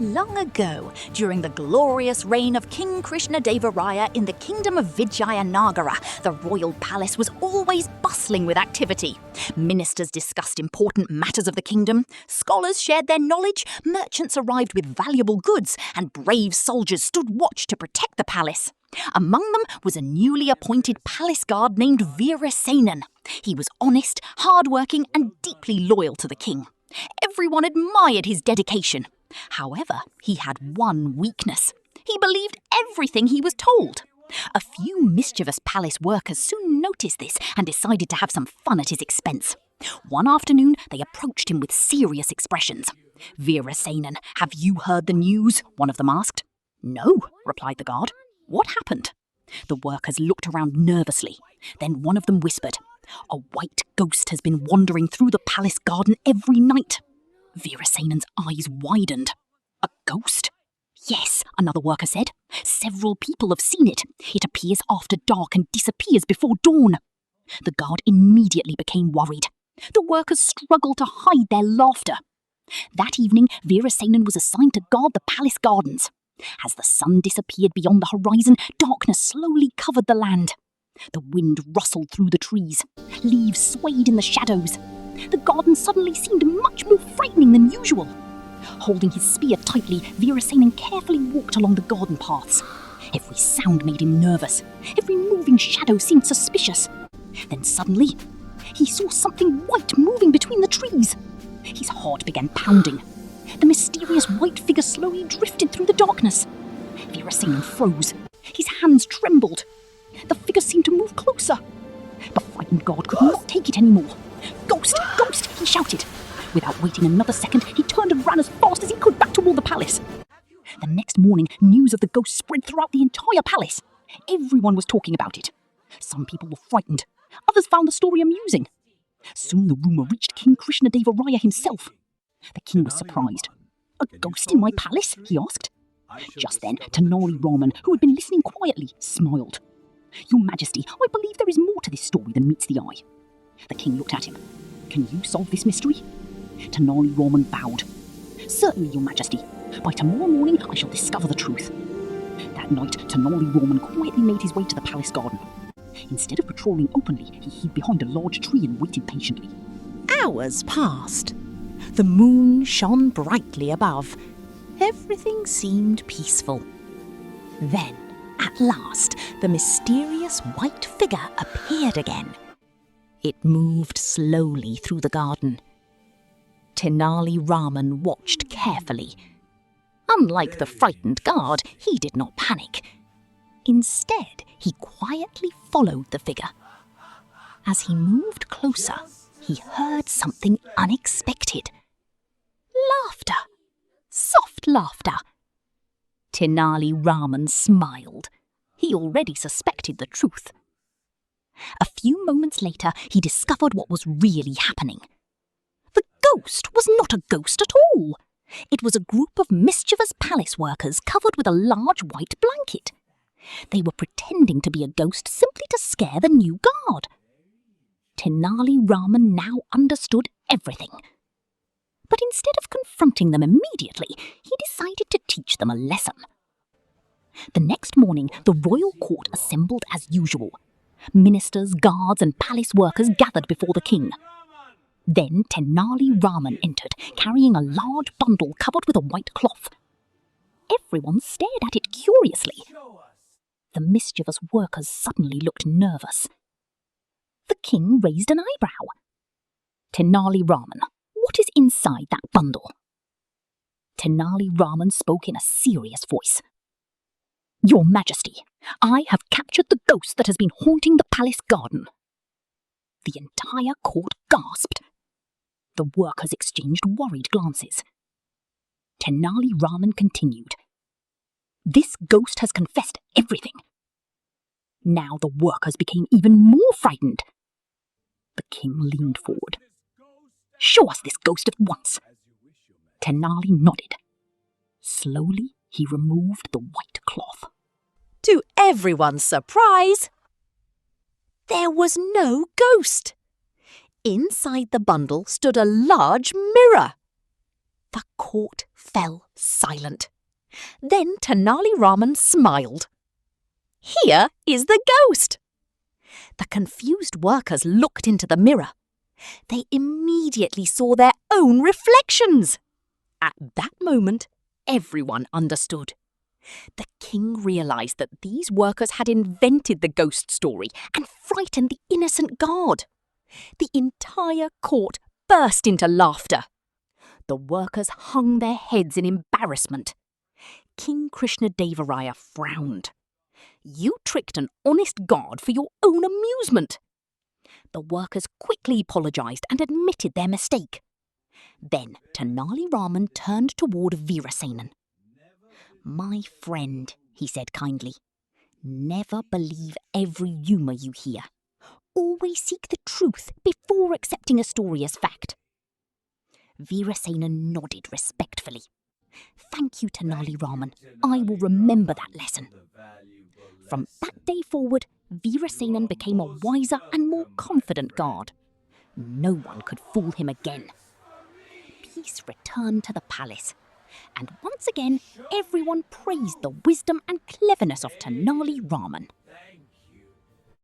Long ago, during the glorious reign of King Krishnadeva Raya in the kingdom of Vijayanagara, the royal palace was always bustling with activity. Ministers discussed important matters of the kingdom, scholars shared their knowledge, merchants arrived with valuable goods, and brave soldiers stood watch to protect the palace. Among them was a newly appointed palace guard named Veerasenan. He was honest, hard-working, and deeply loyal to the king. Everyone admired his dedication. However, he had one weakness. He believed everything he was told. A few mischievous palace workers soon noticed this and decided to have some fun at his expense. One afternoon, they approached him with serious expressions. "Veerasenan, have you heard the news?" one of them asked. "No," replied the guard. "What happened?" The workers looked around nervously. Then one of them whispered, "A white ghost has been wandering through the palace garden every night." Veerasenan's eyes widened. "A ghost?" "Yes," another worker said. "Several people have seen it. It appears after dark and disappears before dawn." The guard immediately became worried. The workers struggled to hide their laughter. That evening, Veerasenan was assigned to guard the palace gardens. As the sun disappeared beyond the horizon, darkness slowly covered the land. The wind rustled through the trees. Leaves swayed in the shadows. The garden suddenly seemed much more frightening than usual. Holding his spear tightly, Veerasenan carefully walked along the garden paths. Every sound made him nervous. Every moving shadow seemed suspicious. Then suddenly, he saw something white moving between the trees. His heart began pounding. The mysterious white figure slowly drifted through the darkness. Veerasenan froze. His hands trembled. The figure seemed to move closer. The frightened guard could not take it anymore. "Ghost! Ghost!" he shouted. Without waiting another second, he turned and ran as fast as he could back toward the palace. The next morning, news of the ghost spread throughout the entire palace. Everyone was talking about it. Some people were frightened. Others found the story amusing. Soon the rumour reached King Krishnadeva Raya himself. The king was surprised. "A ghost in my palace?" he asked. Just then, Tenali Raman, who had been listening quietly, smiled. "Your Majesty, I believe there is more to this story than meets the eye." The king looked at him. "Can you solve this mystery?" Tenali Raman bowed. "Certainly, Your Majesty. By tomorrow morning, I shall discover the truth." That night, Tenali Raman quietly made his way to the palace garden. Instead of patrolling openly, he hid behind a large tree and waited patiently. Hours passed. The moon shone brightly above. Everything seemed peaceful. Then, at last, the mysterious white figure appeared again. It moved slowly through the garden. Tenali Raman watched carefully. Unlike the frightened guard, he did not panic. Instead, he quietly followed the figure. As he moved closer, he heard something unexpected. Laughter. Soft laughter. Tenali Raman smiled. He already suspected the truth. A few moments later, he discovered what was really happening. The ghost was not a ghost at all. It was a group of mischievous palace workers covered with a large white blanket. They were pretending to be a ghost simply to scare the new guard. Tenali Raman now understood everything. But instead of confronting them immediately, he decided to teach them a lesson. The next morning, the royal court assembled as usual. Ministers, guards, and palace workers gathered before the king. Then Tenali Raman entered, carrying a large bundle covered with a white cloth. Everyone stared at it curiously. The mischievous workers suddenly looked nervous. The king raised an eyebrow. "Tenali Raman, what is inside that bundle?" Tenali Raman spoke in a serious voice. "Your Majesty, I have captured the ghost that has been haunting the palace garden." The entire court gasped. The workers exchanged worried glances. Tenali Raman continued. "This ghost has confessed everything." Now the workers became even more frightened. The king leaned forward. "Show us this ghost at once." Tenali nodded. Slowly, he removed the white cloth. To everyone's surprise, there was no ghost. Inside the bundle stood a large mirror. The court fell silent. Then Tenali Raman smiled. "Here is the ghost!" The confused workers looked into the mirror. They immediately saw their own reflections. At that moment, everyone understood. The king realised that these workers had invented the ghost story and frightened the innocent guard. The entire court burst into laughter. The workers hung their heads in embarrassment. King Krishna-Devaraya frowned. "You tricked an honest guard for your own amusement." The workers quickly apologised and admitted their mistake. Then Tenali Raman turned toward Veerasenan. "My friend," he said kindly, "never believe every rumour you hear. Always seek the truth before accepting a story as fact." Veerasenan nodded respectfully. "Thank you, Tenali Raman. I will remember that lesson." From that day forward, Veerasenan became a wiser and more confident guard. No one could fool him again. Peace returned to the palace, and once again everyone praised the wisdom and cleverness of Tenali Raman.